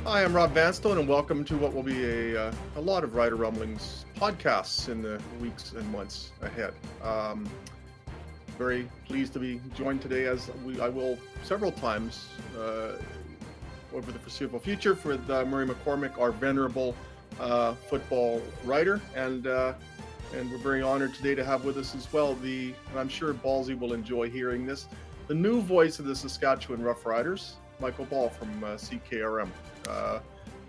Hi, I'm Rob Vanstone, and welcome to what will be a lot of Rider Rumblings podcasts in the weeks and months ahead. Very pleased to be joined today, as I will several times over the foreseeable future, with Murray McCormick, our venerable football writer, and we're very honored today to have with us as well and I'm sure Ballsy will enjoy hearing this, the new voice of the Saskatchewan Roughriders, Michael Ball from CKRM.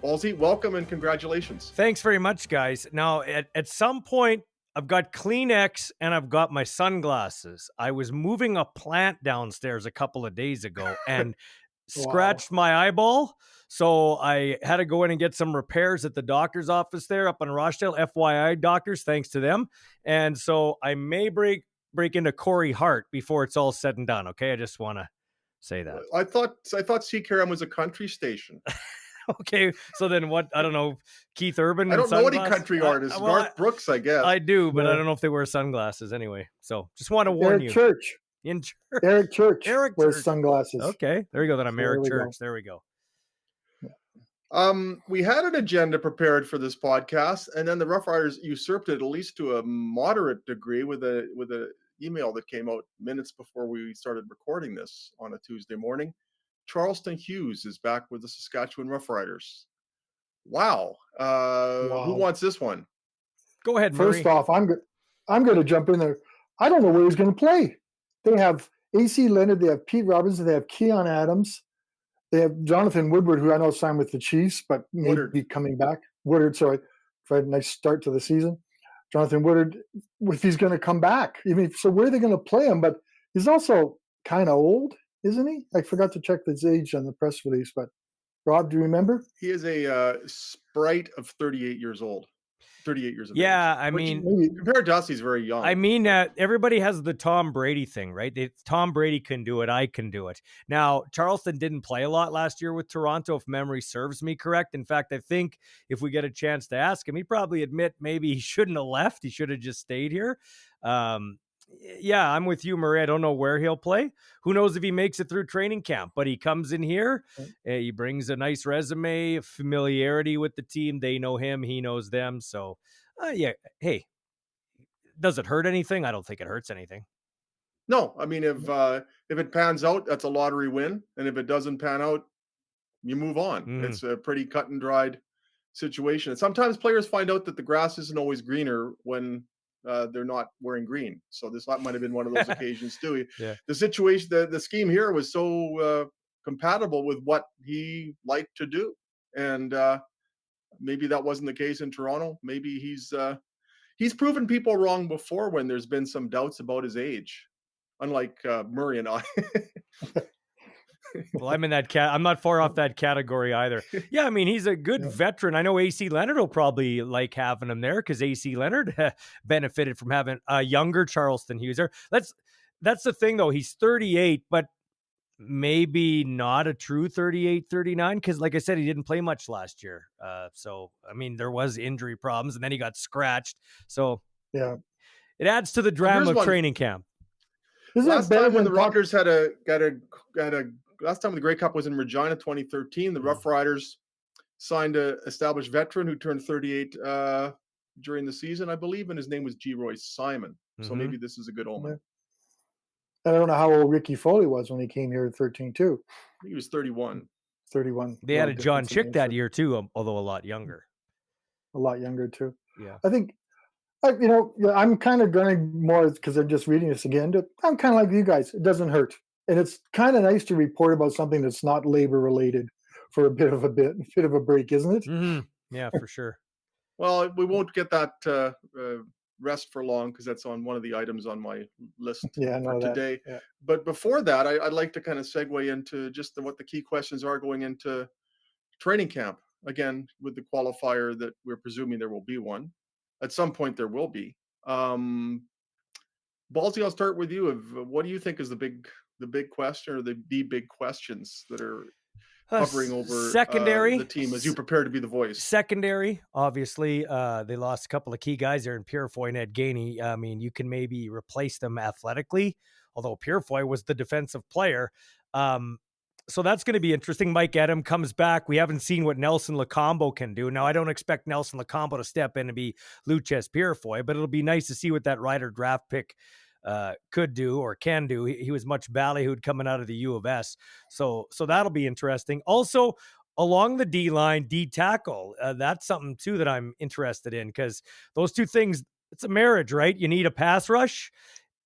Ballsy, welcome and congratulations. Thanks very much, guys. Now, at some point, I've got Kleenex and I've got my sunglasses. I was moving a plant downstairs a couple of days ago and scratched my eyeball. So I had to go in and get some repairs at the doctor's office there up in Rochdale. FYI, doctors, thanks to them. And so I may break into Corey Hart before it's all said and done. Okay, I just want to say that. I thought CKRM was a country station. Okay, so then what? I don't know. Keith Urban. I don't know any country artists. Garth Brooks, I guess. I do, but I don't know if they wear sunglasses anyway. So just want to warn you. Eric Church wears sunglasses. Okay, there you go. Then I'm Eric Church. There we go. We had an agenda prepared for this podcast, and then the Roughriders usurped it, at least to a moderate degree, with a email that came out minutes before we started recording this on a Tuesday morning. Charleston Hughes is back with the Saskatchewan Roughriders. Wow. Who wants this one? Go ahead, Murray. First off, I'm going to jump in there. I don't know where he's going to play. They have AC Leonard, they have Pete Robinson, they have Keon Adams, they have Jonathan Woodward, who I know signed with the Chiefs, but may be coming back. Sorry. For a nice start to the season. Jonathan Woodward, if he's going to come back. So where are they going to play him? But he's also kind of old, isn't he? I forgot to check his age on the press release, but Rob, do you remember? He is a sprite of 38 years old. 38 years of age. Yeah, I mean, compared to us, he's very young. I mean, everybody has the Tom Brady thing, right? Tom Brady can do it. I can do it. Now, Charleston didn't play a lot last year with Toronto, if memory serves me correct. In fact, I think if we get a chance to ask him, he'd probably admit maybe he shouldn't have left. He should have just stayed here. Yeah, I'm with you, Murray. I don't know where he'll play. Who knows if he makes it through training camp, but he comes in here. He brings a nice resume, familiarity with the team. They know him. He knows them. So, yeah. Hey, does it hurt anything? I don't think it hurts anything. No, I mean, if it pans out, that's a lottery win. And if it doesn't pan out, you move on. It's a pretty cut and dried situation. And sometimes players find out that the grass isn't always greener when they're not wearing green. So this might have been one of those occasions too. Yeah. The situation, the scheme here was so compatible with what he liked to do. And maybe that wasn't the case in Toronto. Maybe he's proven people wrong before when there's been some doubts about his age, unlike Murray and I. Well, I'm in that I'm not far off that category either. Yeah, I mean, he's a good veteran. I know AC Leonard will probably like having him there because AC Leonard benefited from having a younger Charleston Hughes there. That's the thing, though. He's 38, but maybe not a true 38, 39, because like I said, he didn't play much last year. So, I mean, there was injury problems, and then he got scratched. So, yeah, it adds to the drama of training camp. Last time when the Rockers had a last time the Grey Cup was in Regina, 2013, the Roughriders signed an established veteran who turned 38 during the season, I believe, and his name was G. Royce Simon. So maybe this is a good omen. I don't know how old Ricky Foley was when he came here at 13 too. He was 31. 31. They had a John Chick that year too, although a lot younger. A lot younger too. Yeah. I think, I'm kind of going more because I'm just reading this again. I'm kind of like you guys. It doesn't hurt. And it's kind of nice to report about something that's not labor related for a bit of a break, isn't it? Mm-hmm. Yeah, for sure. Well, we won't get that rest for long because that's on one of the items on my list for today. Yeah. But before that, I'd like to kind of segue into just what the key questions are going into training camp. Again, with the qualifier that we're presuming there will be one. At some point there will be. Ballsy, I'll start with you. What do you think is the big question, or the big questions that are hovering over secondary the team as you prepare to be the voice? Secondary, obviously, they lost a couple of key guys there in Purefoy and Ed Gainey. I mean, you can maybe replace them athletically, although Purefoy was the defensive player. So that's going to be interesting. Mike Edem comes back. We haven't seen what Nelson Lacombo can do. Now, I don't expect Nelson Lacombo to step in and be Luches Purifoy, but it'll be nice to see what that Rider draft pick could do or can do. He was much ballyhooed coming out of the U of S. So that'll be interesting. Also, along the D line, D tackle, that's something too that I'm interested in, because those two things, it's a marriage, right? You need a pass rush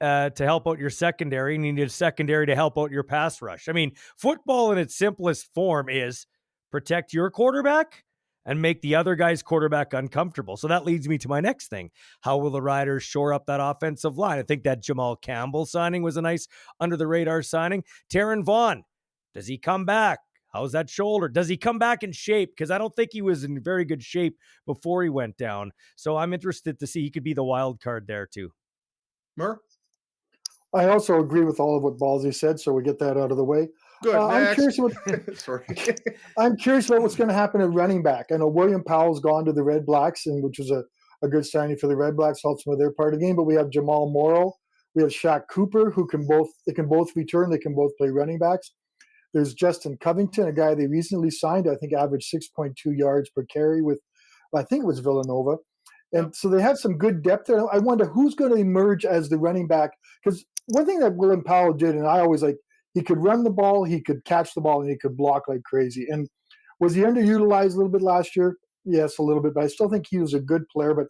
to help out your secondary, and you need a secondary to help out your pass rush. I mean, football in its simplest form is protect your quarterback and make the other guy's quarterback uncomfortable. So that leads me to my next thing. How will the Riders shore up that offensive line? I think that Jamal Campbell signing was a nice under-the-radar signing. Taron Vaughn, does he come back? How's that shoulder? Does he come back in shape? Because I don't think he was in very good shape before he went down. So I'm interested to see. He could be the wild card there too. Murr? I also agree with all of what Ballsy said, so we get that out of the way. Good. I'm curious about I'm curious about what's going to happen at running back. I know William Powell's gone to the Red Blacks, and which was a good signing for the Red Blacks, helps them with their part of the game. But we have Jamal Morrow, we have Shaq Cooper, who can both return, they can both play running backs. There's Justin Covington, a guy they recently signed, I think averaged 6.2 yards per carry with, I think it was Villanova. And so they have some good depth there. I wonder who's going to emerge as the running back, because one thing that William Powell did, and I always like, he could run the ball, he could catch the ball, and he could block like crazy. And was he underutilized a little bit last year? Yes, a little bit, but I still think he was a good player. But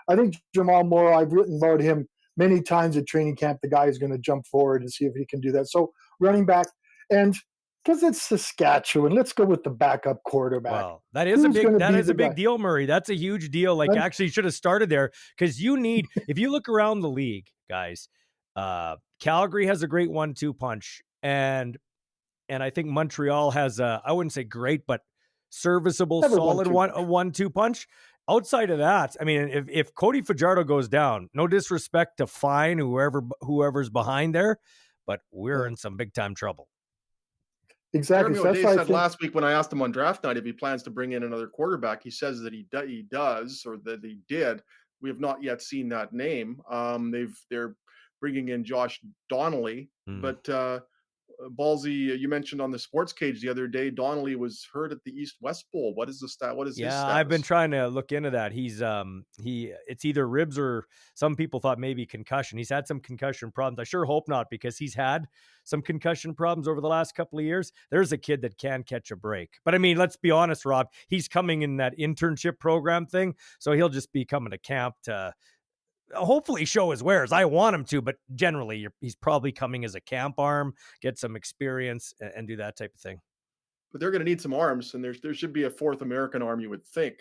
I think Jamal Morrow, I've written about him many times at training camp. The guy is going to jump forward and see if he can do that. So running back, and because it's Saskatchewan, let's go with the backup quarterback. Wow, that is a big deal, Murray. That's a huge deal. Like, actually should have started there, because you need, if you look around the league, guys, Calgary has a great 1-2 punch, and I think Montreal has I wouldn't say great, but serviceable, solid 1-2 punch. Outside of that, I mean, if Cody Fajardo goes down, no disrespect to Fine, whoever's behind there, but we're in some big time trouble. Exactly. Jeremy O'Day said last week when I asked him on draft night if he plans to bring in another quarterback, he says that he does, or that he did. We have not yet seen that name. They're bringing in Josh Donnelly, but Ballsy, you mentioned on the Sports Cage the other day, Donnelly was hurt at the East-West Bowl. What is the stat? What is his status? I've been trying to look into that. He's it's either ribs or some people thought maybe concussion. He's had some concussion problems. I sure hope not, because he's had some concussion problems over the last couple of years. There's a kid that can catch a break. But I mean, let's be honest, Rob, he's coming in that internship program thing, so he'll just be coming to camp to hopefully show his wares. I want him to, but generally he's probably coming as a camp arm, get some experience and do that type of thing. But they're going to need some arms, and there should be a fourth American arm, you would think,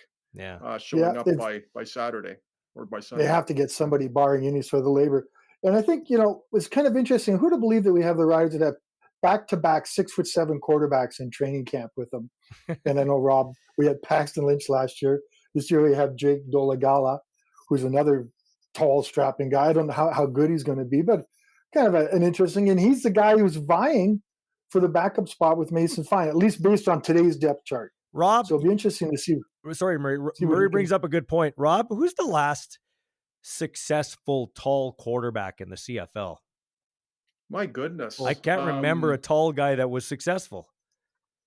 showing up by Saturday or by Sunday. They have to get somebody barring any sort of the labor. And I think, it's kind of interesting. Who to believe that we have the Riders that have back-to-back 6'7" quarterbacks in training camp with them. And I know, Rob, we had Paxton Lynch last year. This year we have Jake Dolagala, who's another tall, strapping guy. I don't know how good he's going to be, but kind of an interesting. And he's the guy who's vying for the backup spot with Mason Fine, at least based on today's depth chart. Rob, so it'll be interesting to see. Sorry, Murray. Murray brings up a good point. Rob, who's the last successful tall quarterback in the CFL? My goodness, I can't remember a tall guy that was successful.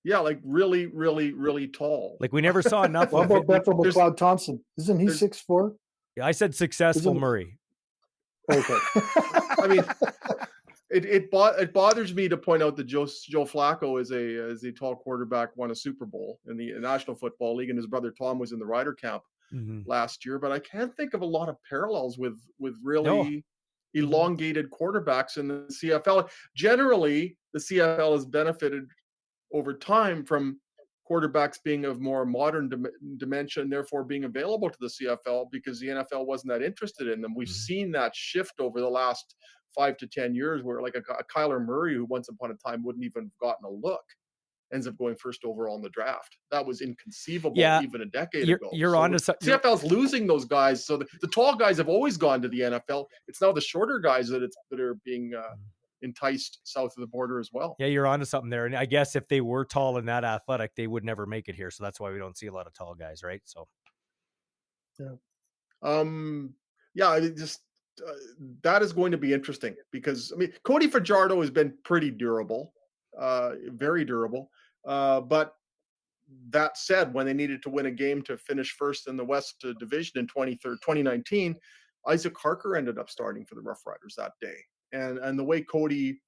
Yeah, like really, really, really tall. Like we never saw enough. What about Bethel McLeod Thompson? Isn't he 6'4"? Yeah, I said successful, Murray. Okay. I mean, it bothers me to point out that Joe Flacco is a tall quarterback, won a Super Bowl in the National Football League, and his brother Tom was in the Ryder camp last year. But I can't think of a lot of parallels with really elongated quarterbacks in the CFL. Generally, the CFL has benefited over time from quarterbacks being of more modern dimension, therefore being available to the CFL, because the NFL wasn't that interested in them. We've seen that shift over the last 5 to 10 years, where like a Kyler Murray, who once upon a time wouldn't even have gotten a look, ends up going first overall in the draft. That was inconceivable even a decade ago. You're on to something. CFL's losing those guys. So the tall guys have always gone to the NFL. It's now the shorter guys that are being enticed south of the border as well. Yeah, you're onto something there. And I guess if they were tall and that athletic, they would never make it here. So that's why we don't see a lot of tall guys, right? So that is going to be interesting, because I mean, Cody Fajardo has been pretty durable. very durable. But that said, when they needed to win a game to finish first in the West Division in 2019, Isaac Harker ended up starting for the Roughriders that day. And the way Cody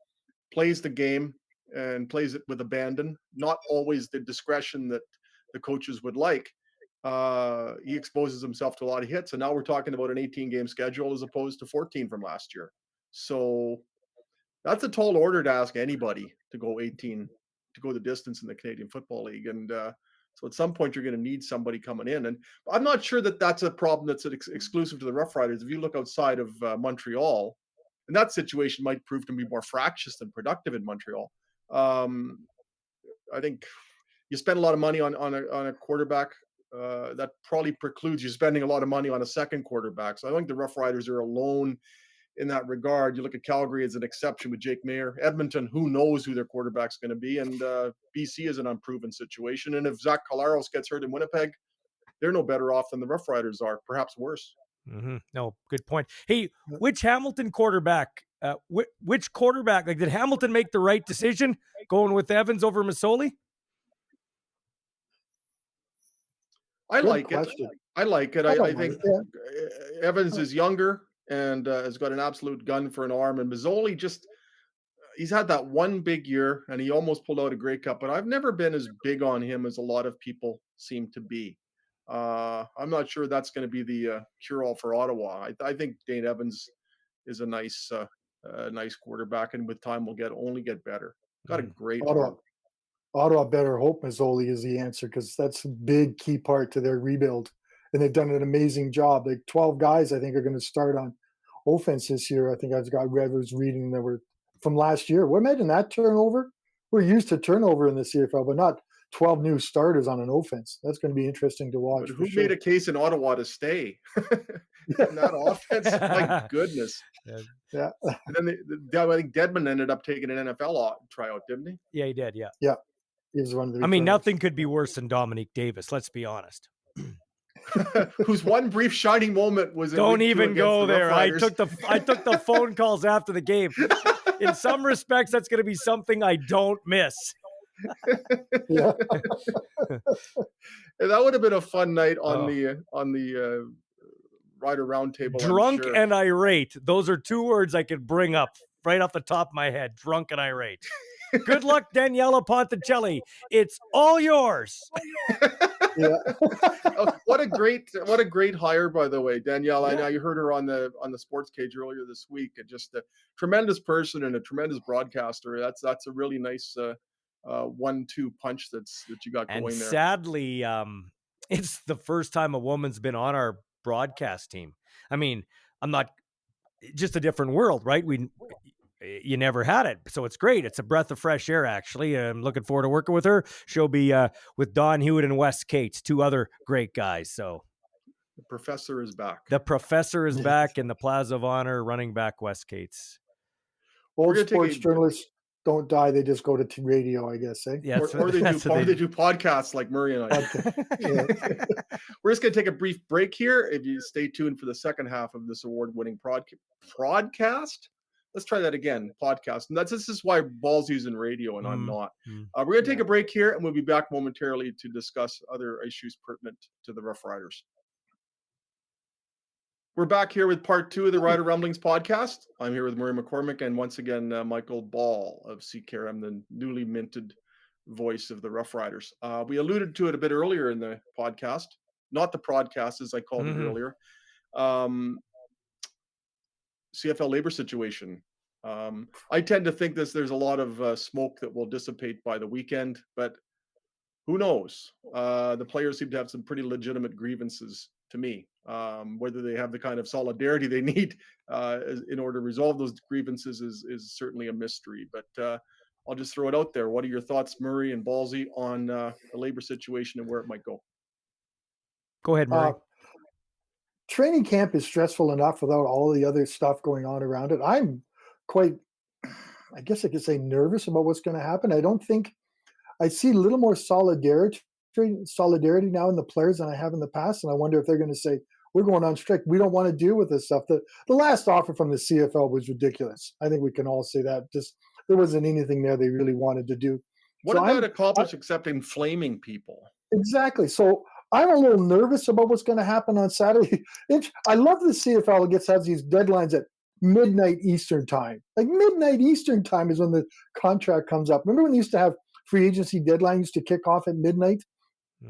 plays the game and plays it with abandon, not always the discretion that the coaches would like, he exposes himself to a lot of hits. And now we're talking about an 18-game schedule as opposed to 14 from last year. So that's a tall order to ask anybody to go 18, to go the distance in the Canadian Football League. And so at some point, you're going to need somebody coming in. And I'm not sure that that's a problem that's exclusive to the Roughriders. If you look outside of Montreal, and that situation might prove to be more fractious than productive in Montreal. I think you spend a lot of money on a quarterback. That probably precludes you spending a lot of money on a second quarterback. So I think the Roughriders are alone in that regard. You look at Calgary as an exception with Jake Mayer. Edmonton, who knows who their quarterback's going to be. And BC is an unproven situation. And if Zach Collaros gets hurt in Winnipeg, they're no better off than the Roughriders are, perhaps worse. Mm-hmm. No, good point. Hey, which Hamilton quarterback, which quarterback, like, did Hamilton make the right decision going with Evans over Masoli? I like it. I think Evans is younger and has got an absolute gun for an arm. And Masoli he's had that one big year and he almost pulled out a Grey Cup, but I've never been as big on him as a lot of people seem to be. I'm not sure that's going to be the cure-all for Ottawa. I think Dane Evans is a nice quarterback, and with time will only get better. Got a great arm. Ottawa better hope Masoli is the answer, because that's a big key part to their rebuild. And they've done an amazing job. Like 12 guys, I think, are going to start on offense this year. I think I was reading that were from last year. Well, imagine that turnover. We're used to turnover in the CFL, but not 12 new starters on an offense. That's going to be interesting to watch. But who made a case in Ottawa to stay in that offense? My goodness. Yeah. And then I think Dedmon ended up taking an NFL tryout, didn't he? Yeah, he did. Yeah. Yeah. He was one of the I mean, nothing could be worse than Dominique Davis. Let's be honest. Whose one brief shining moment was. Don't even go there. I took the phone calls after the game. In some respects, that's going to be something I don't miss. Yeah. That would have been a fun night on the Rider Roundtable. Drunk and irate. Those are two words I could bring up right off the top of my head. Drunk and irate. Good luck, Daniela Ponticelli. It's all yours. Yeah. What a great hire, by the way, Danielle. I know you heard her on the Sports Cage earlier this week. And just a tremendous person and a tremendous broadcaster. That's a really nice 1-2 punch that you got going there. And sadly, it's the first time a woman's been on our broadcast team. I mean, I'm not just a different world, right? You never had it, so it's great. It's a breath of fresh air, actually. I'm looking forward to working with her. She'll be with Don Hewitt and Wes Cates, two other great guys. So the professor is back. The professor is back in the Plaza of Honor, running back Wes Cates. Old sports journalists don't die; they just go to radio, I guess. Eh? Yeah, or they do podcasts like Murray and I. We're just going to take a brief break here. If you stay tuned for the second half of this award-winning broadcast. Let's try that again, podcast. And this is why Ballsy's in radio and I'm not. We're going to take a break here, and we'll be back momentarily to discuss other issues pertinent to the Roughriders. We're back here with part 2 of the Rider Rumblings podcast. I'm here with Murray McCormick and once again, Michael Ball of CKRM, the newly minted voice of the Roughriders. We alluded to it a bit earlier in the podcast, not the broadcast as I called it earlier. CFL labor situation. I tend to think there's a lot of smoke that will dissipate by the weekend, but who knows? The players seem to have some pretty legitimate grievances to me. Whether they have the kind of solidarity they need in order to resolve those grievances is certainly a mystery. But I'll just throw it out there. What are your thoughts, Murray and Ballsy, on the labor situation and where it might go? Go ahead, Murray. Training camp is stressful enough without all the other stuff going on around it. I'm quite, I guess I could say, nervous about what's going to happen. I see a little more solidarity now in the players than I have in the past. And I wonder if they're going to say, we're going on strike. We don't want to deal with this stuff. The last offer from the CFL was ridiculous. I think we can all say that. Just there wasn't anything there they really wanted to do. What did that accomplish except inflaming people? Exactly. So I'm a little nervous about what's going to happen on Saturday. I love the CFL has these deadlines at midnight Eastern time. Like midnight Eastern time is when the contract comes up. Remember when they used to have free agency deadlines to kick off at midnight?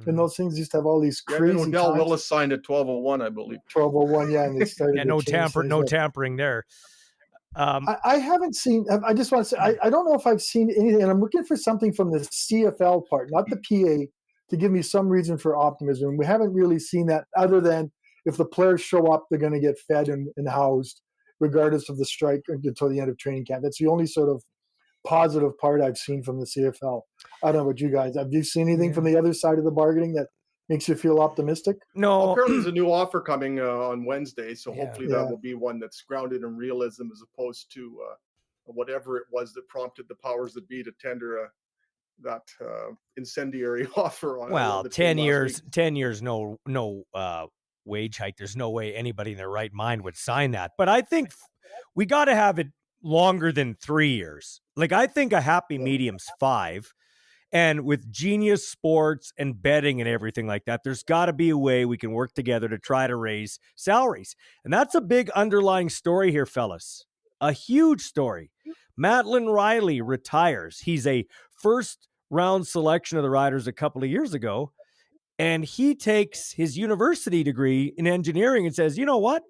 And those things used to have all these crazy times. Odell Willis signed at 12:01, I believe. 12:01, yeah, and they started. no tampering there. I haven't seen. I just want to say I don't know if I've seen anything, and I'm looking for something from the CFL part, not the PA, to give me some reason for optimism. We haven't really seen that, other than if the players show up, they're going to get fed and housed, regardless of the strike until the end of training camp. That's the only sort of positive part I've seen from the CFL. I don't know about you guys. Have you seen anything from the other side of the bargaining that makes you feel optimistic? No. Well, apparently there's a new offer coming on Wednesday, so hopefully that will be one that's grounded in realism as opposed to whatever it was that prompted the powers that be to tender that incendiary offer on. Well, 10 years, no wage hike. There's no way anybody in their right mind would sign that. But I think we got to have it longer than 3 years. Like, I think a happy medium's 5. And with Genius Sports and betting and everything like that, there's got to be a way we can work together to try to raise salaries. And that's a big underlying story here, fellas. A huge story. Madeline Riley retires. He's a first-round selection of the Riders a couple of years ago. And he takes his university degree in engineering and says, you know what?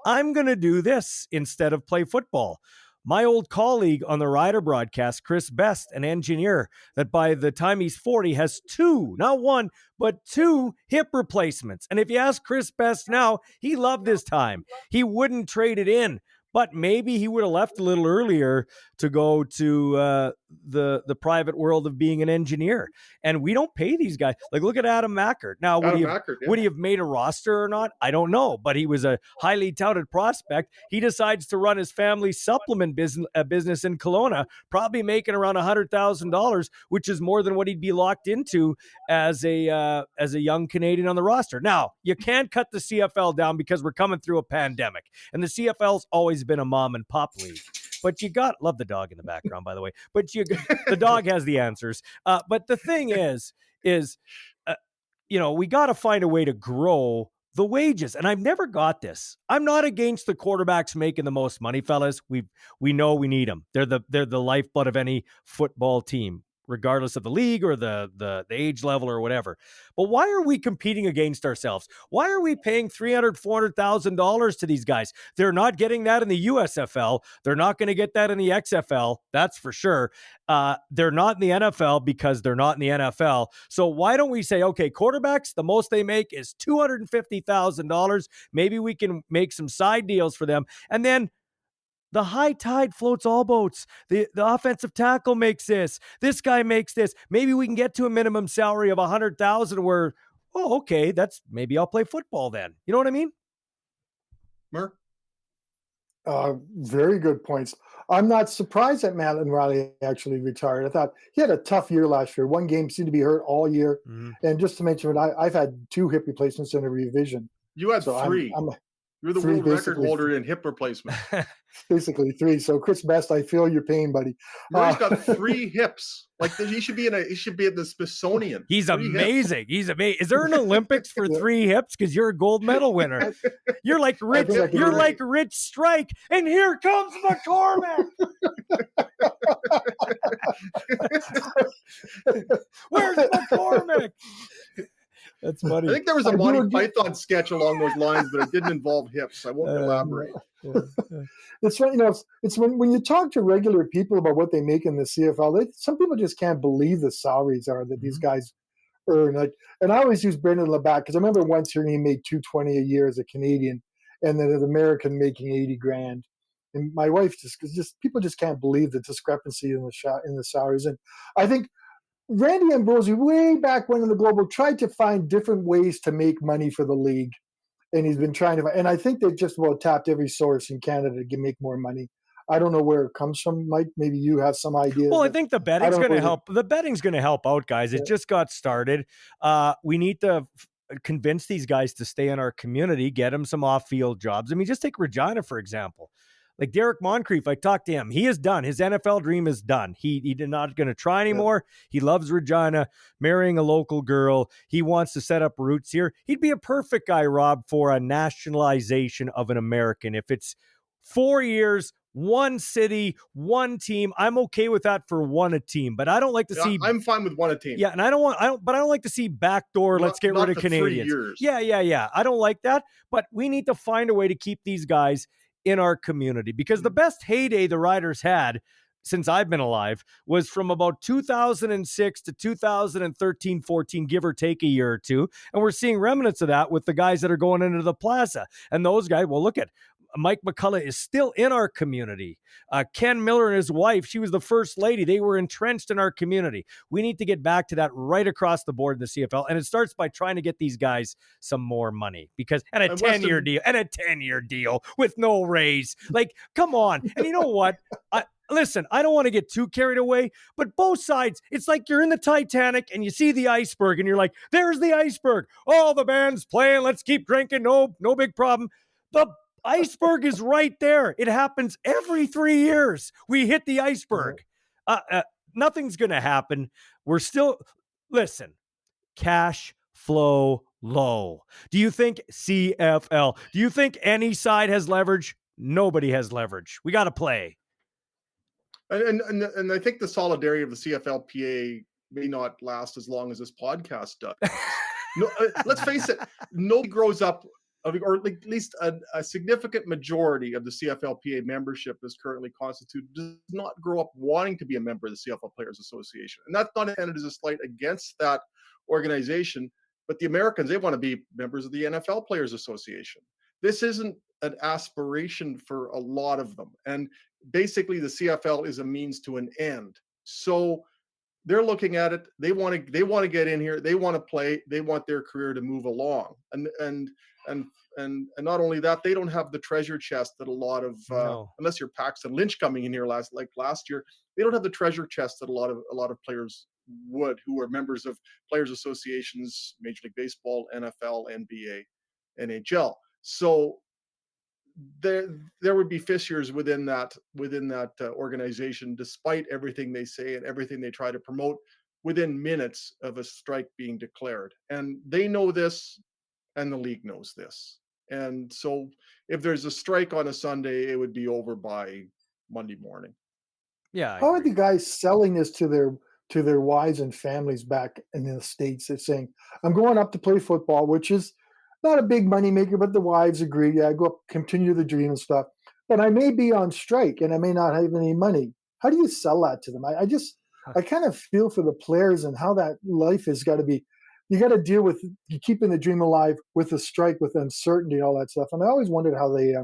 I'm going to do this instead of play football. My old colleague on the Rider broadcast, Chris Best, an engineer that by the time he's 40 has 2, not 1, but 2 hip replacements. And if you ask Chris Best now, he loved his time. He wouldn't trade it in, but maybe he would have left a little earlier to go to the private world of being an engineer. And we don't pay these guys. Like, look at Adam Mackert. Now, would he have made a roster or not? I don't know, but he was a highly touted prospect. He decides to run his family supplement business in Kelowna, probably making around $100,000, which is more than what he'd be locked into as a young Canadian on the roster. Now, you can't cut the CFL down because we're coming through a pandemic, and the CFL's always been a mom and pop league. But you love the dog in the background, by the way. But the dog has the answers. But the thing is, we got to find a way to grow the wages. And I've never got this. I'm not against the quarterbacks making the most money, fellas. We know we need them. They're the lifeblood of any football team, regardless of the league or the age level or whatever. But why are we competing against ourselves? Why are we paying $300,000, $400,000 to these guys? They're not getting that in the USFL. They're not going to get that in the XFL. That's for sure. They're not in the NFL because they're not in the NFL. So why don't we say, okay, quarterbacks, the most they make is $250,000. Maybe we can make some side deals for them. And then the high tide floats all boats. The offensive tackle makes this. This guy makes this. Maybe we can get to a minimum salary of $100,000 where, okay, maybe I'll play football then. You know what I mean? Mer? Very good points. I'm not surprised that Madeline Riley actually retired. I thought he had a tough year last year. One game seemed to be hurt all year. Mm-hmm. And just to mention, I've had 2 hip replacements and a revision. You had 3. You're the world record holder in hip replacement. Basically 3. So Chris Best, I feel your pain, buddy. Murray's got 3 hips. Like he should be in the Smithsonian. He's amazing. He's amazing. Is there an Olympics for 3 hips? Because you're a gold medal winner. You're like Rich. You're like Rich Strike, and here comes McCormick. Where's McCormick? That's funny. I think there was a Monty Python sketch along those lines, but it didn't involve hips. I won't elaborate. It's funny, it's when you talk to regular people about what they make in the CFL, some people just can't believe the salaries are that these guys earn. And I always use Brendan Labatt because I remember once hearing he made $220 a year as a Canadian, and then an American making $80,000. And my wife just people just can't believe the discrepancy in the salaries. And I think Randy Ambrosie, way back when in the Global, tried to find different ways to make money for the league. And he's been trying to, and I think they've just about tapped every source in Canada to make more money. I don't know where it comes from, Mike. Maybe you have some idea. Well, I think the betting's going to help. The betting's going to help out, guys. It just got started. We need to convince these guys to stay in our community, get them some off-field jobs. I mean, just take Regina, for example. Like Derek Moncrief, I talked to him. He is done. His NFL dream is done. He did not going to try anymore. He loves Regina, marrying a local girl. He wants to set up roots here. He'd be a perfect guy, Rob, for a nationalization of an American. If it's 4 years, one city, one team, I'm okay with that for one a team. But I don't like to see. I'm fine with one a team. Yeah, and I don't like to see backdoor. Let's get rid of Canadians. 3 years. Yeah. I don't like that. But we need to find a way to keep these guys in our community, because the best heyday the Riders had since I've been alive was from about 2006 to 2013-14, give or take a year or two. And we're seeing remnants of that with the guys that are going into the plaza. And those guys, well, look at Mike McCullough is still in our community. Ken Miller and his wife, she was the first lady. They were entrenched in our community. We need to get back to that right across the board in the CFL. And it starts by trying to get these guys some more money, because and a 10-year deal with no raise. Like, come on. And you know what? Listen, I don't want to get too carried away, but both sides, it's like you're in the Titanic and you see the iceberg and you're like, there's the iceberg. Oh, the band's playing. Let's keep drinking. No big problem. The iceberg is right there. It happens every 3 years. We hit the iceberg. Nothing's going to happen. We're still, listen, cash flow low. Do you think CFL, do you think any side has leverage? Nobody has leverage. We got to play. And I think the solidarity of the CFLPA may not last as long as this podcast does. No, let's face it, nobody grows up, or at least a significant majority of the CFLPA membership is currently constituted, does not grow up wanting to be a member of the CFL Players Association. And that's not intended as a slight against that organization, but the Americans, they want to be members of the NFL Players Association. This isn't an aspiration for a lot of them. And basically the CFL is a means to an end. So they're looking at it. They want to get in here. They want to play. They want their career to move along. And not only that, they don't have the treasure chest that a lot of unless you're Paxton Lynch coming in here last year, they don't have the treasure chest that a lot of players would, who are members of players associations, Major League Baseball, NFL, NBA, NHL. So there would be fissures within that organization, despite everything they say and everything they try to promote, within minutes of a strike being declared. And they know this, and the league knows this. And so if there's a strike on a Sunday, it would be over by Monday morning. Yeah. How are the guys selling this to their wives and families back in the States? They're saying, I'm going up to play football, which is not a big money maker, but the wives agree. Yeah, go up, continue the dream and stuff. But I may be on strike and I may not have any money. How do you sell that to them? I kind of feel for the players and how that life has got to be. You got to deal with keeping the dream alive with the strike, with uncertainty, and all that stuff. And I always wondered how they,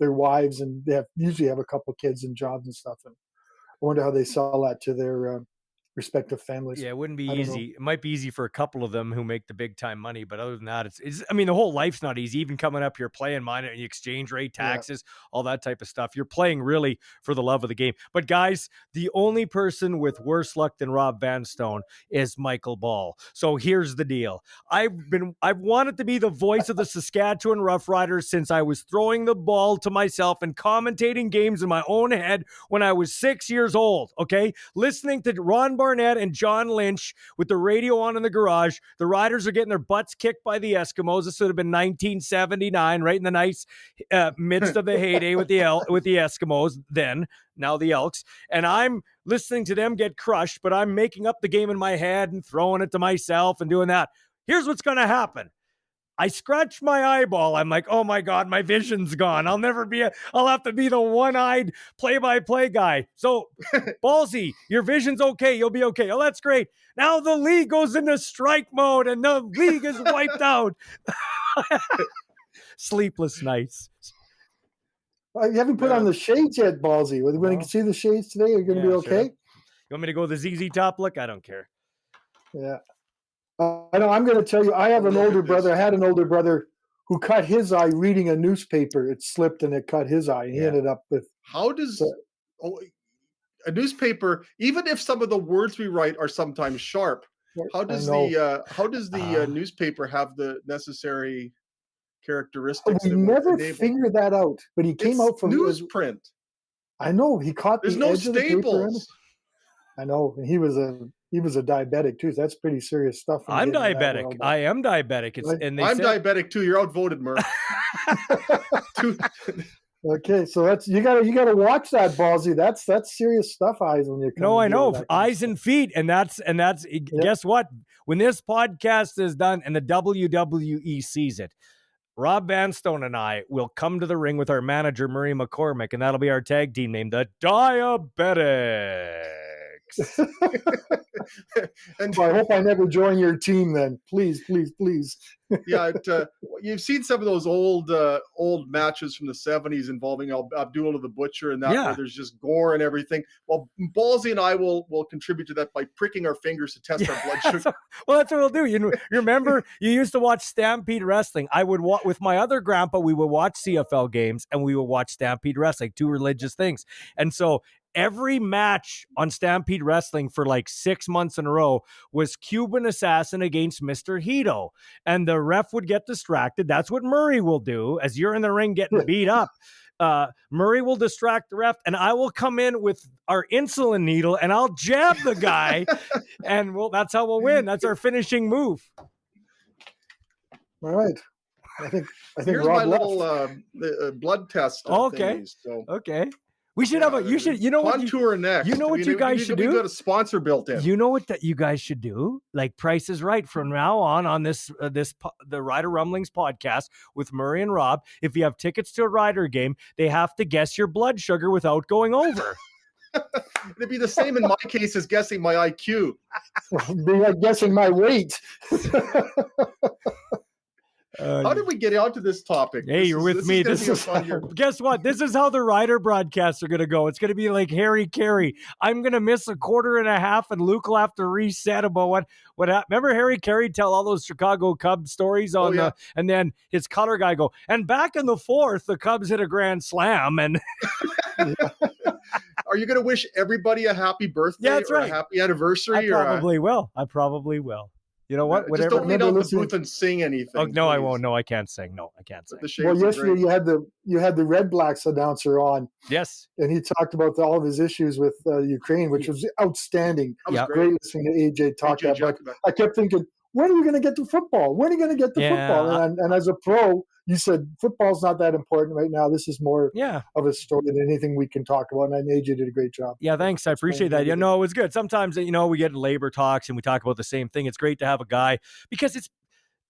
their wives, and they usually have a couple of kids and jobs and stuff. And I wonder how they sell that to their respective families. Yeah, it wouldn't be easy. It might be easy for a couple of them who make the big time money, but other than that, it's I mean, the whole life's not easy. Even coming up here playing minor and exchange rate, taxes, all that type of stuff. You're playing really for the love of the game. But guys, the only person with worse luck than Rob Vanstone is Michael Ball. So here's the deal. I've wanted to be the voice of the Saskatchewan Roughriders since I was throwing the ball to myself and commentating games in my own head when I was 6 years old. Okay, listening to Ron Barnett and John Lynch with the radio on in the garage. The Riders are getting their butts kicked by the Eskimos. This would have been 1979, right in the nice midst of the heyday with the Eskimos then, now the Elks. And I'm listening to them get crushed, but I'm making up the game in my head and throwing it to myself and doing that. Here's what's going to happen. I scratched my eyeball. I'm like, oh my God, my vision's gone. I'll have to be the one-eyed play-by-play guy. So, Ballsy, your vision's okay. You'll be okay. Oh, that's great. Now the league goes into strike mode and the league is wiped out. Sleepless nights. You haven't put on the shades yet, Ballsy. When you can see the shades today, you're going to be okay? Sure. You want me to go the ZZ Top look? I don't care. Yeah. I know. I'm going to tell you, I have an older brother. I had an older brother who cut his eye reading a newspaper. It slipped and it cut his eye. He ended up with. How does a newspaper, even if some of the words we write are sometimes sharp, how does the newspaper have the necessary characteristics? We never figured that out. But he came out from newsprint. I know he caught There's the no edge of the paper. I know he was a diabetic too. So that's pretty serious stuff. I'm diabetic. I am diabetic. I'm diabetic too. You're outvoted, Murph. Okay, so you gotta watch that, Ballsy. That's serious stuff, eyes, when you come. No, I know, eyes and feet, and that's yep. Guess what? When this podcast is done and the WWE sees it, Rob Vanstone and I will come to the ring with our manager Murray McCormick, and that'll be our tag team name, the Diabetics. And I hope I never join your team then. Please. Yeah, you've seen some of those old matches from the 70s involving Abdullah the Butcher and that, where there's just gore and everything. Well, Ballsy and I will contribute to that by pricking our fingers to test our blood sugar. Well, that's what we'll do. You remember, you used to watch Stampede Wrestling. I would watch with my other grandpa. We would watch CFL games and we would watch Stampede Wrestling, two religious things. And so every match on Stampede Wrestling for like 6 months in a row was Cuban Assassin against Mr. Hito. And the ref would get distracted. That's what Murray will do as you're in the ring getting beat up. Murray will distract the ref, and I will come in with our insulin needle, and I'll jab the guy, and that's how we'll win. That's our finishing move. All right. I think here's Rob my little blood test. Okay. Okay. We should have you know what? Contour next. You know what you guys should do? We got a sponsor built in. You know what you guys should do? Like Price is Right from now on the Rider Rumblings podcast with Murray and Rob. If you have tickets to a Rider game, they have to guess your blood sugar without going over. It'd be the same in my case as guessing my IQ. Be like guessing my weight. How did we get onto this topic? Hey, you're with me. Guess what? This is how the Rider broadcasts are going to go. It's going to be like Harry Carey. I'm going to miss a quarter and a half, and Luke will have to reset about what happened. Remember Harry Carey tell all those Chicago Cubs stories on and then his color guy go, and back in the fourth, the Cubs hit a grand slam. And are you going to wish everybody a happy birthday that's right. a happy anniversary? I probably will. You know what? Just don't lean out the booth and sing anything. Oh, no, please. I won't. No, I can't sing. No, I can't sing. Well, yesterday you had the Red Blacks announcer on. Yes. And he talked about all of his issues with Ukraine, which was outstanding. That was great listening to AJ talk about. I kept thinking, when are we going to get to football? When are you going to get to football? And as a pro, you said football's not that important right now. This is more of a story than anything we can talk about. And AJ did a great job. Yeah, thanks. I appreciate that. Yeah, no, it was good. Sometimes, we get labor talks and we talk about the same thing. It's great to have a guy because I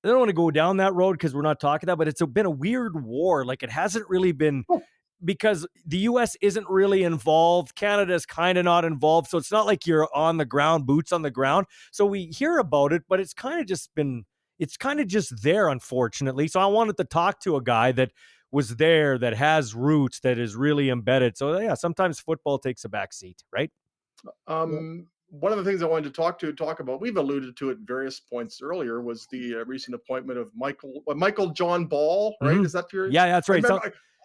don't want to go down that road because we're not talking that, but it's been a weird war. Like it hasn't really been because the U.S. isn't really involved. Canada's kind of not involved. So it's not like you're on the ground, boots on the ground. So we hear about it, but it's kind of just there, unfortunately. So I wanted to talk to a guy that was there, that has roots, that is really embedded. So yeah, sometimes football takes a back seat, right? One of the things I wanted to talk about, we've alluded to at various points earlier, was the recent appointment of Michael John Ball, right? Mm-hmm. Is that your? Yeah, that's right.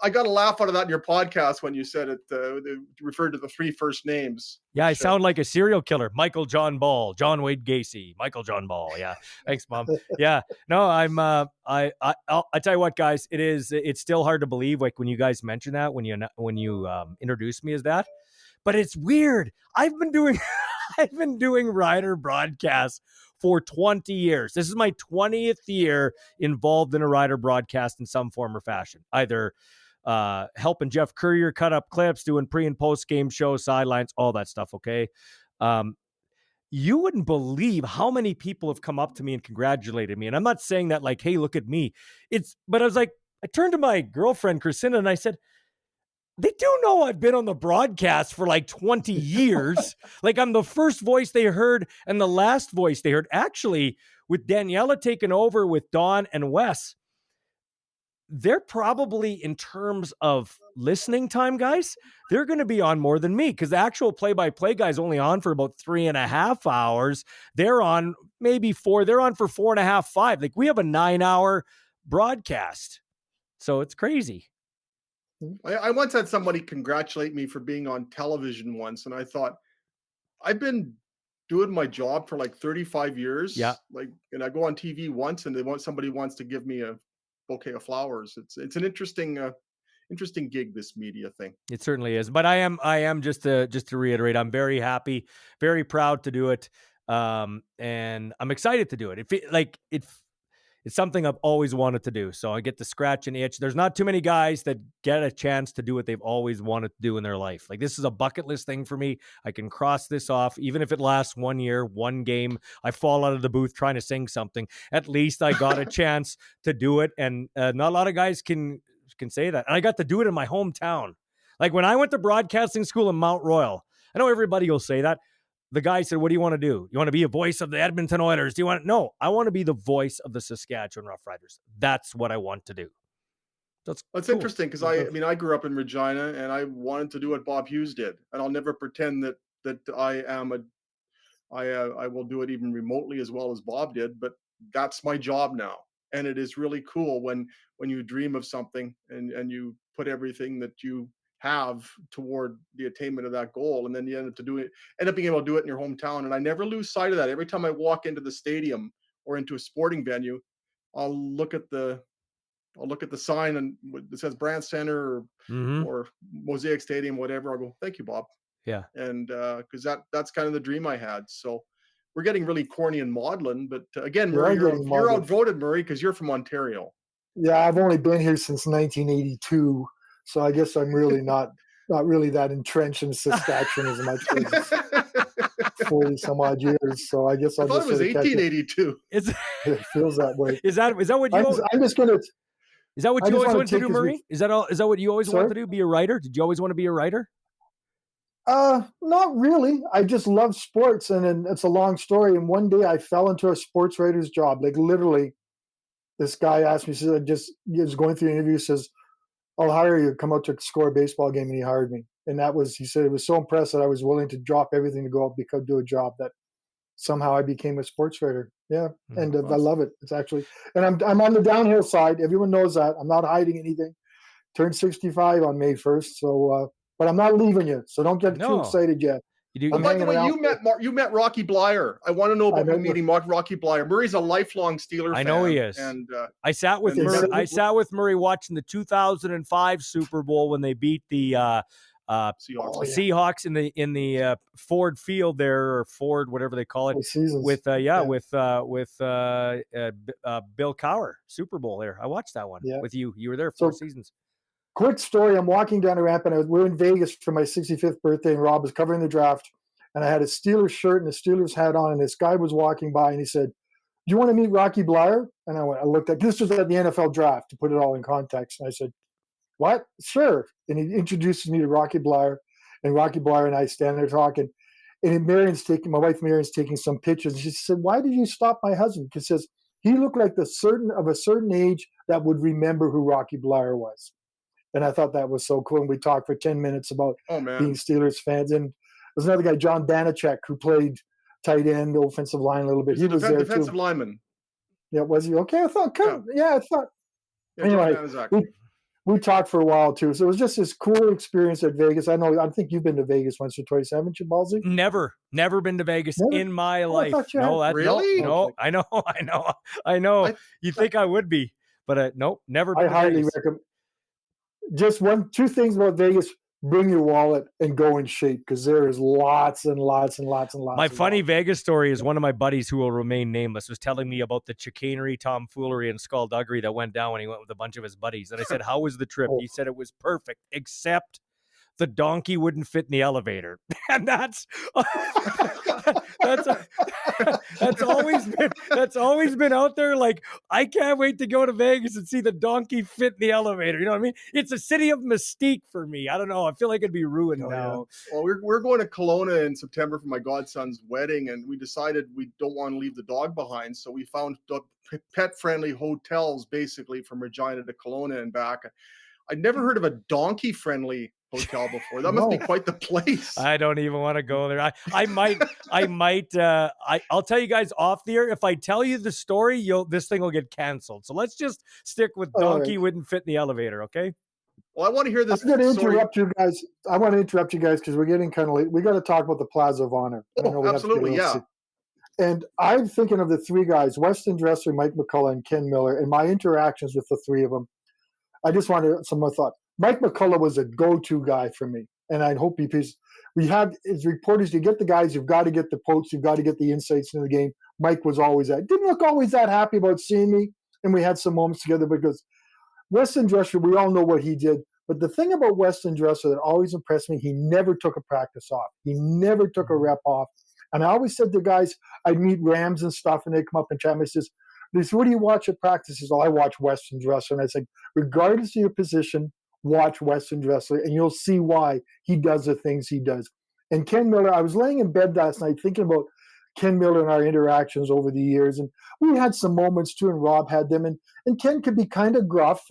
I got a laugh out of that in your podcast when you said it referred to the three first names. Yeah, I sound like a serial killer. Michael John Ball, John Wayne Gacy, Michael John Ball. Yeah, thanks, Mom. Yeah, no, I'll tell you what, guys, it's still hard to believe, like when you guys mention that when you introduced me as that, but it's weird. I've been doing Rider broadcasts for 20 years. This is my 20th year involved in a Rider broadcast in some form or fashion, either helping Jeff Courier cut up clips, doing pre and post game shows, sidelines, all that stuff. Okay. You wouldn't believe how many people have come up to me and congratulated me. And I'm not saying that like, hey, look at me. But I was like, I turned to my girlfriend, Christina, and I said, they do know I've been on the broadcast for like 20 years. Like I'm the first voice they heard and the last voice they heard. Actually, with Daniela taking over with Dawn and Wes, they're probably, in terms of listening time, guys, they're going to be on more than me because the actual play-by-play guy's only on for about 3.5 hours. They're on maybe 4. They're on for 4.5, 5. Like we have a 9-hour broadcast. So it's crazy. I once had somebody congratulate me for being on television once, and I thought, I've been doing my job for like 35 years. Yeah. And I go on TV once, and somebody wants to give me a bouquet of flowers. It's an interesting interesting gig, this media thing. It certainly is. But I am just to reiterate, I'm very happy, very proud to do it. And I'm excited to do it. It's something I've always wanted to do. So I get to scratch an itch. There's not too many guys that get a chance to do what they've always wanted to do in their life. Like, this is a bucket list thing for me. I can cross this off, even if it lasts 1 year, one game. I fall out of the booth trying to sing something. At least I got a chance to do it. And not a lot of guys can say that. And I got to do it in my hometown. Like, when I went to broadcasting school in Mount Royal, I know everybody will say that. The guy said, what do you want to do? You want to be a voice of the Edmonton Oilers? Do you want No, I want to be the voice of the Saskatchewan Roughriders. That's what I want to do. That's cool. Interesting, because I grew up in Regina, and I wanted to do what Bob Hughes did. And I'll never pretend that I will do it even remotely as well as Bob did, but that's my job now. And it is really cool when you dream of something and you put everything that you have toward the attainment of that goal, and then you end up being able to do it in your hometown. And I never lose sight of that. Every time I walk into the stadium or into a sporting venue, I'll look at the sign and it says Brand Center or Mosaic Stadium, whatever. I'll go, thank you, Bob. Yeah. And because that's kind of the dream I had. So we're getting really corny and maudlin, but again, Murray, you're outvoted, Murray, because you're from Ontario. Yeah, I've only been here since 1982. So I guess I'm really not really that entrenched in Saskatchewan as much as 40 some odd years. So I guess I thought it was 1882. It feels that way. Is that what you? I'm just gonna. Is that what you always wanted to do, Murray? Is that what you always wanted to do? Be a writer? Did you always want to be a writer? Not really. I just love sports, and it's a long story. And one day I fell into a sports writer's job. Like, literally, this guy asked me. He was going through the interview. Says, I'll hire you, come out to score a baseball game. And he hired me. And he said, it was so impressed that I was willing to drop everything to go out and do a job that somehow I became a sports writer. Yeah. And I love it. It's actually, and I'm on the downhill side. Everyone knows that. I'm not hiding anything. Turned 65 on May 1st. So, but I'm not leaving you. So don't get too excited yet. By the way, you met Rocky Blyer. I want to know about meeting Rocky Blyer. Murray's a lifelong Steeler fan. I know he is. And I sat with Murray watching the 2005 Super Bowl when they beat the Seahawks in the Ford Field there, or Ford, whatever they call it, with Bill Cowher Super Bowl there. I watched that one with you. You were there 4 seasons. Quick story. I'm walking down the ramp, and we're in Vegas for my 65th birthday, and Rob was covering the draft, and I had a Steelers shirt and a Steelers hat on, and this guy was walking by, and he said, do you want to meet Rocky Blyer? And I looked at, this was at the NFL draft, to put it all in context, and I said, what? Sure. And he introduces me to Rocky Blyer, and Rocky Blyer and I stand there talking, and my wife Marion's taking some pictures, and she said, why did you stop my husband? Because he says, he looked like a certain age that would remember who Rocky Blyer was. And I thought that was so cool. And we talked for 10 minutes about being Steelers fans. And there's another guy, John Banachek, who played tight end, offensive line a little bit. He was there defensive lineman. Yeah, was he? Okay, I thought. I thought. Anyway, we talked for a while too. So it was just this cool experience at Vegas. I think you've been to Vegas once or twice, haven't you, Ballsy? Never been to Vegas in my life. Really? No, I know. You'd think I would be, but nope, never been to Vegas. I highly recommend. Just two things about Vegas: bring your wallet and go in shape, because there is lots and lots and lots and lots. My funny Vegas story is one of my buddies, who will remain nameless, was telling me about the chicanery, tomfoolery, and skullduggery that went down when he went with a bunch of his buddies. And I said, how was the trip? He said it was perfect, except the donkey wouldn't fit in the elevator. And that's always been out there. Like, I can't wait to go to Vegas and see the donkey fit in the elevator. You know what I mean? It's a city of mystique for me. I don't know. I feel like it'd be ruined now. Yeah. Well, we're going to Kelowna in September for my godson's wedding, and we decided we don't want to leave the dog behind. So we found pet-friendly hotels, basically, from Regina to Kelowna and back. I'd never heard of a donkey-friendly hotel before. That must be quite the place. I don't even want to go there. I'll tell you guys off the air. If I tell you the story, this thing will get canceled. So let's just stick with donkey wouldn't fit in the elevator, okay? Well, I want to hear this. I'm going to interrupt you guys. I want to interrupt you guys because we're getting kind of late. We got to talk about the Plaza of Honor. Absolutely, yeah. And I'm thinking of the three guys: Weston Dresser, Mike McCullough, and Ken Miller, and my interactions with the three of them. I just wanted some more thought. Mike McCullough was a go-to guy for me, and I hope because we have as reporters, you get the guys, you've got to get the quotes, you've got to get the insights into the game. Mike was always that. Didn't look always that happy about seeing me, and we had some moments together because Weston Dresser, we all know what he did. But the thing about Weston Dresser that always impressed me, he never took a practice off. He never took a rep off. And I always said to guys, I'd meet Rams and stuff, and they'd come up and chat. And I says, what do you watch at practice? He says, I watch Weston Dresser. And I said, regardless of your position, watch Weston Dresser, and you'll see why he does the things he does. And Ken Miller, I was laying in bed last night thinking about Ken Miller and our interactions over the years. And we had some moments too, and Rob had them. And Ken could be kind of gruff,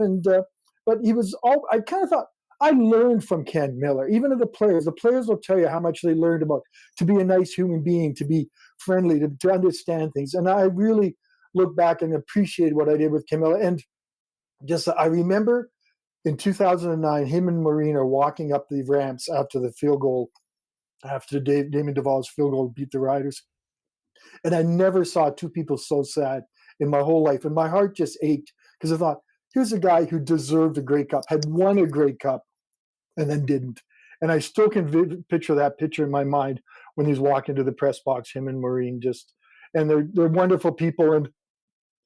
but he was all, I kind of thought, I learned from Ken Miller, even of the players. The players will tell you how much they learned about to be a nice human being, to be friendly, to understand things. And I really look back and appreciate what I did with Ken Miller. And just, I remember in 2009, him and Marine are walking up the ramps after the field goal, after Damon Duvall's field goal beat the Riders. And I never saw two people so sad in my whole life. And my heart just ached because I thought, here's a guy who deserved a Grey Cup, had won a Grey Cup, and then didn't. And I still can picture that picture in my mind when he's walking to the press box, him and Marine and they're wonderful people. And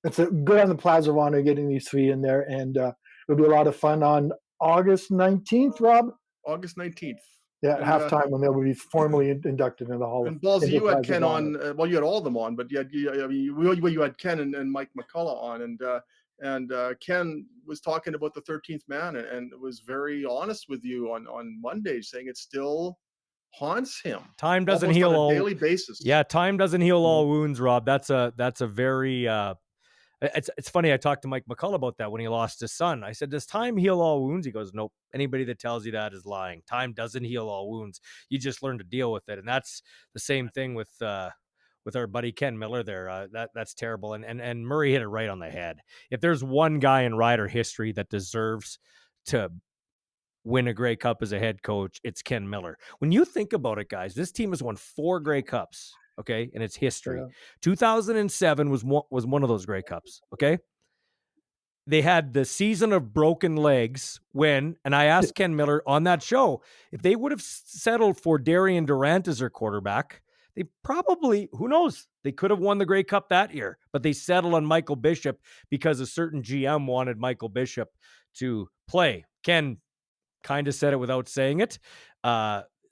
it's good on the Plaza of Honor getting these three in there. And it'll be a lot of fun on August 19th, Rob? August 19th. Yeah, at halftime when they'll be formally inducted into the Hall of Fame. And Ballsy, you had Ken on, you had all of them on, but you had Ken and Mike McCullough on, and Ken was talking about the 13th man and was very honest with you on Monday, saying it still haunts him. Time doesn't heal on all a daily basis. Yeah, time doesn't heal all wounds, Rob. That's a very it's funny. I talked to Mike McCullough about that when he lost his son. I said, does time heal all wounds? He goes, nope. Anybody that tells you that is lying. Time doesn't heal all wounds. You just learn to deal with it. And that's the same thing with our buddy Ken Miller there. That's terrible. And Murray hit it right on the head. If there's one guy in Rider history that deserves to win a Grey Cup as a head coach, it's Ken Miller. When you think about it, guys, this team has won 4 Grey Cups. Okay, in its history. Yeah. 2007 was one of those Grey Cups, okay? They had the season of broken legs and I asked Ken Miller on that show, if they would have settled for Darian Durant as their quarterback, they probably, who knows, they could have won the Grey Cup that year, but they settled on Michael Bishop because a certain GM wanted Michael Bishop to play. Ken kind of said it without saying it.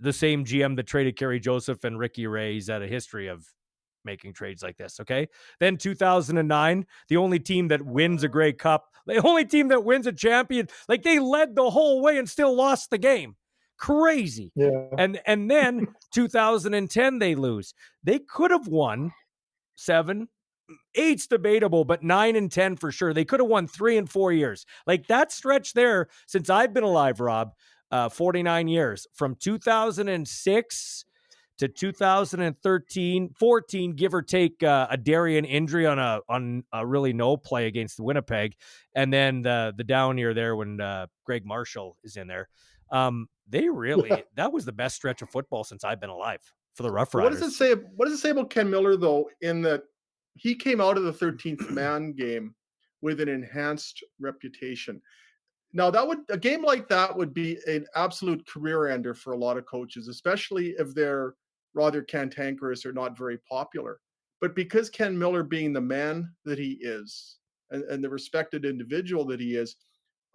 The same GM that traded Kerry Joseph and Ricky Ray. He's had a history of making trades like this, okay? Then 2009, the only team that wins a Grey Cup, the only team that wins a champion, like they led the whole way and still lost the game. Crazy. Yeah. And then 2010, they lose. They could have won 7, 8's debatable, but 9 and 10 for sure. They could have won 3 and 4 years. Like that stretch there, since I've been alive, Rob, 49 years, from 2006 to 14, give or take a Darian injury on a really no play against Winnipeg, and then the down year there when Greg Marshall is in there. They really that was the best stretch of football since I've been alive for the Rough Riders. What does it say about Ken Miller though? In that he came out of the 13th man game with an enhanced reputation. Now, a game like that would be an absolute career ender for a lot of coaches, especially if they're rather cantankerous or not very popular. But because Ken Miller, being the man that he is and the respected individual that he is,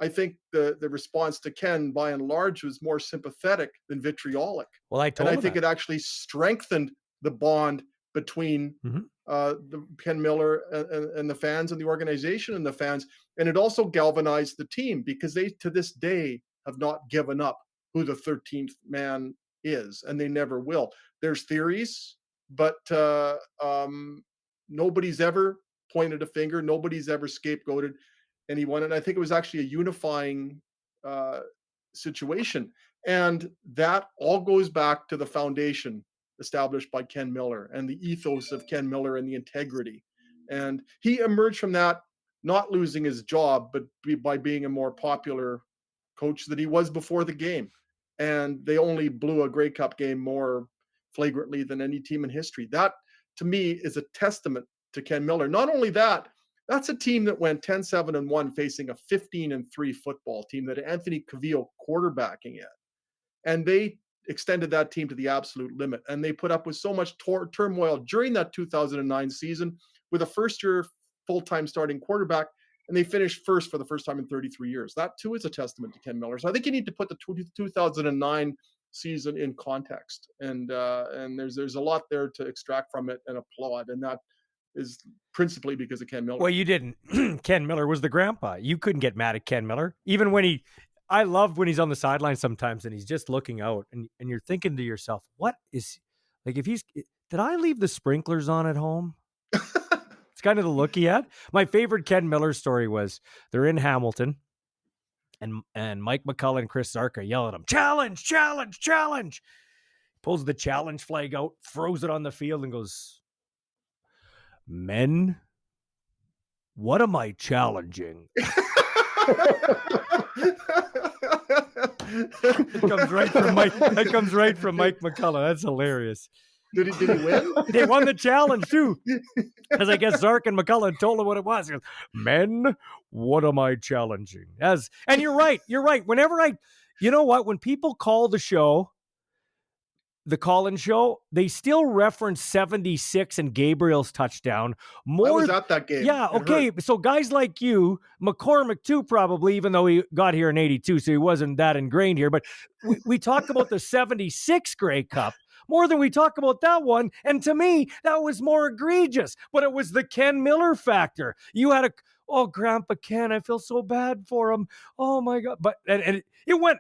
I think the response to Ken, by and large, was more sympathetic than vitriolic. Well, I think it actually strengthened the bond between the Ken Miller and the fans and the organization and the fans. And it also galvanized the team because they, to this day, have not given up who the 13th man is, and they never will. There's theories, but nobody's ever pointed a finger. Nobody's ever scapegoated anyone. And I think it was actually a unifying situation. And that all goes back to the foundation established by Ken Miller and the ethos of Ken Miller and the integrity. And he emerged from that, not losing his job, but by being a more popular coach than he was before the game. And they only blew a Grey Cup game more flagrantly than any team in history. That, to me, is a testament to Ken Miller. Not only that, That's a team that went 10-7-1 facing a 15-3 football team that Anthony Cavillo quarterbacking it. And they extended that team to the absolute limit. And they put up with so much turmoil during that 2009 season with a first-year full-time starting quarterback, and they finished first for the first time in 33 years. That, too, is a testament to Ken Miller. So I think you need to put the 2009 season in context. And there's a lot there to extract from it and applaud. And that is principally because of Ken Miller. Well, you didn't. Ken Miller was the grandpa. You couldn't get mad at Ken Miller. Even when I love when he's on the sideline sometimes and he's just looking out and you're thinking to yourself, what is, like, did I leave the sprinklers on at home? It's kind of the look he had. My favorite Ken Miller story was they're in Hamilton and Mike McCullough and Chris Zarka yell at him, challenge, challenge, challenge. Pulls the challenge flag out, throws it on the field and goes, men, what am I challenging? That comes right from Mike McCullough. That's hilarious. Did he win? They won the challenge too. Because I guess Zark and McCullough told him what it was. He goes, men, what am I challenging? And you're right. Whenever you know what? When people call the show, the call-in show, they still reference 76 and Gabriel's touchdown. I was at that game. Yeah, okay. So guys like you, McCormick too, probably, even though he got here in 82, so he wasn't that ingrained here. But we talk about the 76 Grey Cup more than we talk about that one. And to me, that was more egregious. But it was the Ken Miller factor. You had Grandpa Ken, I feel so bad for him. Oh my God. But and it went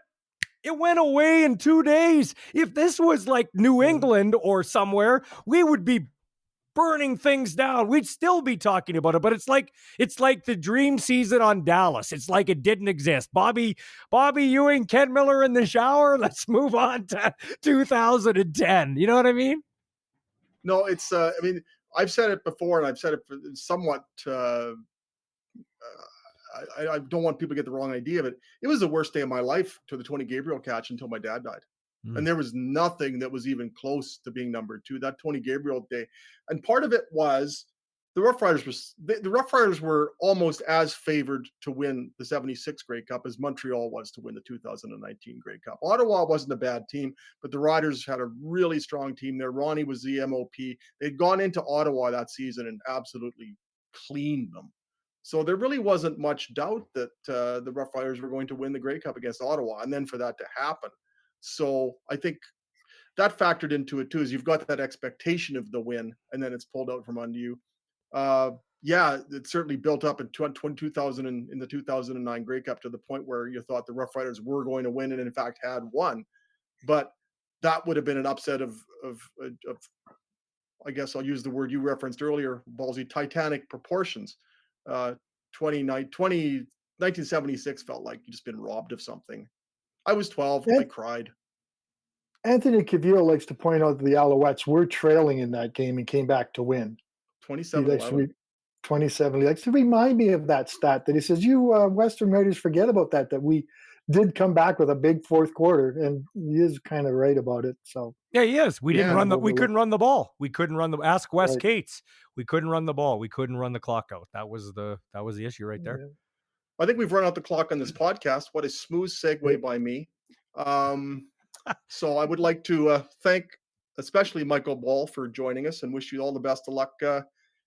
away in 2 days. If this was like New England or somewhere, we would be burning things down. We'd still be talking about it. But it's like the dream season on Dallas. It's like it didn't exist. Bobby Ewing, Ken Miller in the shower. Let's move on to 2010. You know what I mean? No, it's. I mean, I've said it before, and I've said it somewhat. I don't want people to get the wrong idea, but it was the worst day of my life to the Tony Gabriel catch until my dad died. And there was nothing that was even close to being number two, that Tony Gabriel day. And part of it was the Roughriders were almost as favored to win the 76 Grey Cup as Montreal was to win the 2019 Grey Cup. Ottawa wasn't a bad team, but the Riders had a really strong team there. Ronnie was the MOP. They'd gone into Ottawa that season and absolutely cleaned them. So there really wasn't much doubt that the Roughriders were going to win the Grey Cup against Ottawa, and then for that to happen. So I think that factored into it too, is you've got that expectation of the win, and then it's pulled out from under you. It certainly built up in 2000 in the 2009 Grey Cup to the point where you thought the Roughriders were going to win, and in fact had won. But that would have been an upset of I guess I'll use the word you referenced earlier, Ballsy, titanic proportions. 1976 felt like you just been robbed of something. I was 12. I cried. Anthony Cavillo likes to point out that the Alouettes were trailing in that game and came back to win. 27-11. 27. He likes to remind me of that stat that he says, you Western Raiders forget about that we did come back with a big fourth quarter, and he is kind of right about it. So yeah, he is. We couldn't run the ball. We couldn't run the. Ask Wes Cates. We couldn't run the ball. We couldn't run the clock out. That was the issue right there. Yeah. I think we've run out the clock on this podcast. What a smooth segue by me. So I would like to thank especially Michael Ball for joining us and wish you all the best of luck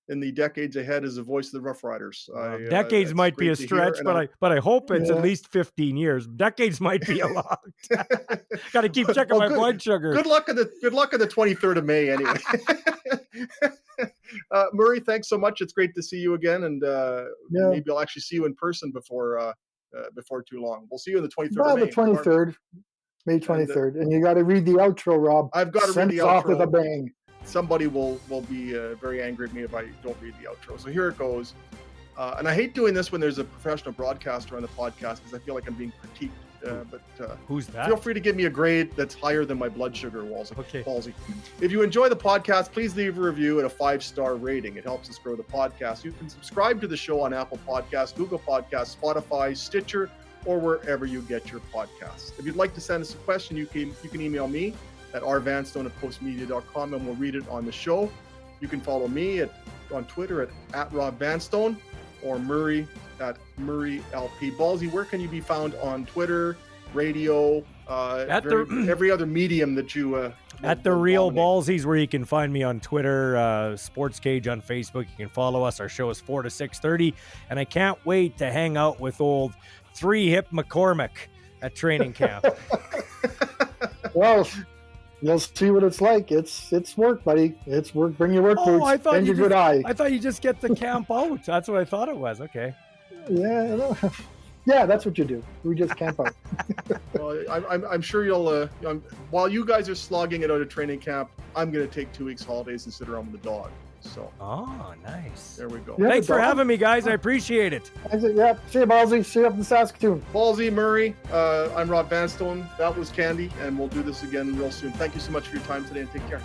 in the decades ahead as a voice of the Roughriders. Decades might be a stretch, but I hope it's at least 15 years. Decades might be a lot. Got to keep checking my blood sugar. Good luck on the 23rd of May, anyway. Murray, thanks so much. It's great to see you again, and maybe I'll actually see you in person before too long. We'll see you on the 23rd of May. The 23rd, May 23rd, and you got to read the outro, Rob. I've got to read the outro. Off with a bang. Somebody will be very angry at me if I don't read the outro. So here it goes. And I hate doing this when there's a professional broadcaster on the podcast because I feel like I'm being critiqued. But who's that? Feel free to give me a grade that's higher than my blood sugar, Ballsy. Okay. Ballsy. If you enjoy the podcast, please leave a review and a 5-star rating. It helps us grow the podcast. You can subscribe to the show on Apple Podcasts, Google Podcasts, Spotify, Stitcher, or wherever you get your podcasts. If you'd like to send us a question, you can email me at rvanstone@postmedia.com, and we'll read it on the show. You can follow me on Twitter at Rob Vanstone. or Murray at Murray LP. Ballsy, where can you be found on Twitter, radio, every other medium that you at the Real Ballsies, where you can find me on Twitter, Sports Cage on Facebook. You can follow us. Our show is 4 to 6:30, and I can't wait to hang out with old 3-hip McCormick at training camp. Well, you'll see what it's like. It's work, buddy. It's work. Bring your work boots and your good eye. I thought you just get the camp out. That's what I thought it was. Okay. Yeah. Yeah, that's what you do. We just camp out. Well, I'm sure you'll. While you guys are slogging it out at training camp, I'm going to take 2 weeks holidays and sit around with the dog. So. Oh, nice. There we go. Yeah, thanks for having me, guys. I appreciate it. Yeah. See you, Ballsy. See you up in Saskatoon. Ballsy, Murray. I'm Rob Vanstone. That was Candy, and we'll do this again real soon. Thank you so much for your time today, and take care.